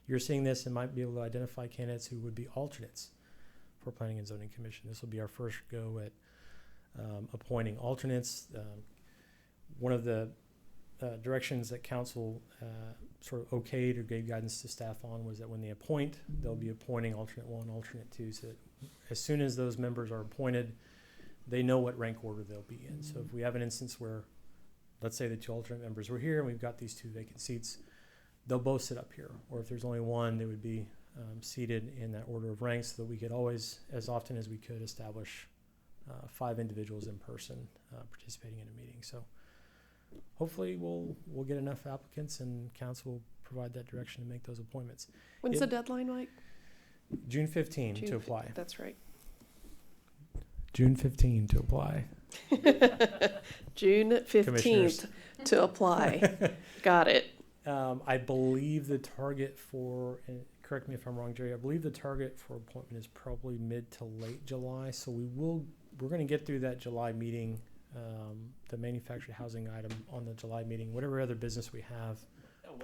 you're seeing this and might be able to identify candidates who would be alternates for Planning and Zoning Commission. This will be our first go at appointing alternates. One of the directions that council sort of okayed or gave guidance to staff on was that when they appoint, they'll be appointing alternate 1, alternate 2, so that as soon as those members are appointed, they know what rank order they'll be in. So if we have an instance where let's say the two alternate members were here and we've got these two vacant seats, they'll both sit up here. Or if there's only one, they would be seated in that order of ranks so that we could always, as often as we could, establish 5 individuals in person participating in a meeting. So hopefully we'll get enough applicants and council will provide that direction to make those appointments. When's the deadline, Mike? June 15 June to apply. That's right. June 15 to apply. June 15th Commissioners. to apply. Got it. I believe the target for, and correct me if I'm wrong, Jerry, I believe the target for appointment is probably mid to late July. So we're going to get through that July meeting, the manufactured housing item on the July meeting, whatever other business we have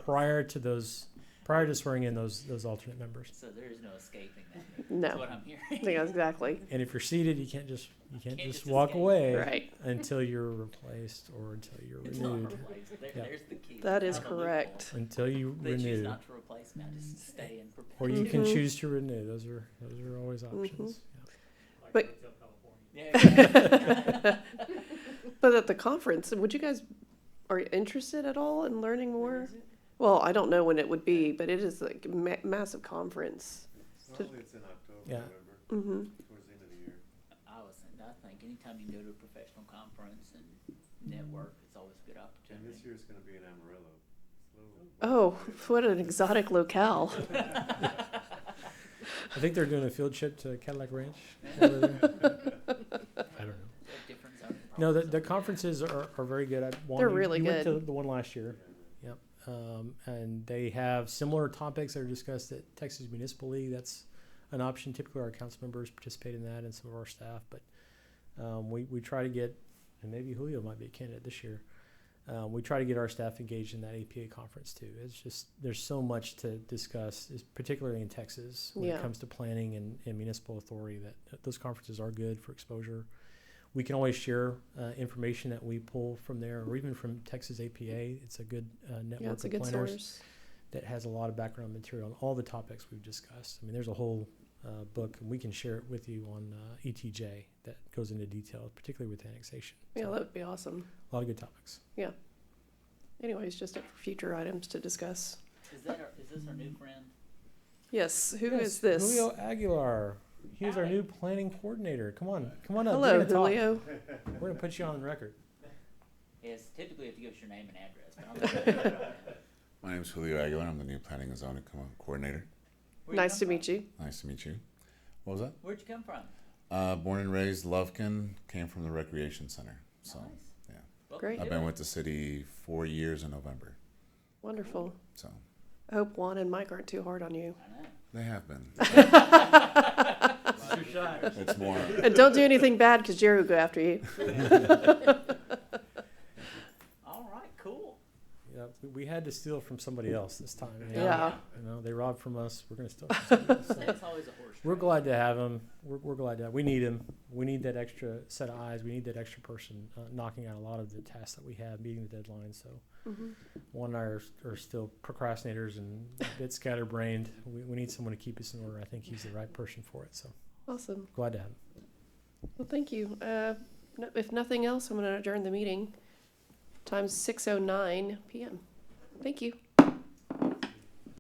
prior to swearing in those alternate members. So there is no escaping that. No. That's what I'm hearing. Yeah, exactly. And if you're seated, you can't just just walk escape. away Right. until you're replaced or until you're It's not renewed. replaced. Yeah. There's the key. That is Out of the loophole. correct. Until you They choose renew. not to replace me. I just stay in Or perpetuity. you can Mhm. choose to renew. Those are always options. But Yeah. but at the conference, would you guys are you interested at all in learning more? Well, I don't know when it would be, but it is like a massive conference. Normally it's in October, Yeah. November, Mm-hmm. towards the end of the year. I think anytime you can go to a professional conference and network, it's always a good And opportunity. this year it's gonna be in Amarillo. Oh, what an exotic locale. I think they're doing a field trip to Cadillac Ranch over there. I don't know. Different zoning No, the process. conferences are very good. They're really you went good. to the one last year. Yep. And they have similar topics that are discussed at Texas Municipal League. That's an option. Typically our council members participate in that and some of our staff. But we try to get, and maybe Julio might be a candidate this year. We try to get our staff engaged in that APA conference too. It's just, there's so much to discuss, particularly in Texas when Yeah. it comes to planning and municipal authority, that those conferences are good for exposure. We can always share information that we pull from there or even from Texas APA. It's a good network Yeah, it's a of good planners source. that has a lot of background material on all the topics we've discussed. I mean, there's a whole book, and we can share it with you on ETJ that goes into detail, particularly with annexation. Yeah, So, that would be awesome. a lot of good topics. Anyways, just up for future items to discuss. Is this our new friend? Yes, who Yes, is this? Julio Aguilar. He's our Hi. new planning coordinator. Come on up. We're Hello, gonna talk. Julio. We're gonna put you on record. Yes, typically you have to give us your name and address, but I'm My name is Julio Aguilar. I'm the new planning and zoning coordinator. Nice to meet you. Nice to meet you. What was that? Where'd you come from? Born and raised Lufkin. Came from the recreation center. So Nice. yeah. Welcome Great. to I've it. been with the city 4 years in November. Wonderful. So I hope Juan and Mike aren't too hard on you. I know. they have been. Your shot. It's more. And don't do anything bad because Jerry will go after you. All right, cool. Yeah, we had to steal from somebody else this time. Yeah. You know, they robbed from us. We're gonna steal from somebody else. So It's always a horse we're race. glad to have him. We're glad to have. We need him. We need that extra set of eyes. We need that extra person knocking out a lot of the tasks that we have, meeting the deadline. So Mhm. Juan and I are still procrastinators and a bit scatterbrained. We need someone to keep us in order. I think he's the right person for it. So Awesome. glad to have him. Well, thank you. If nothing else, I'm going to adjourn the meeting. Time's 6:09 p.m. Thank you.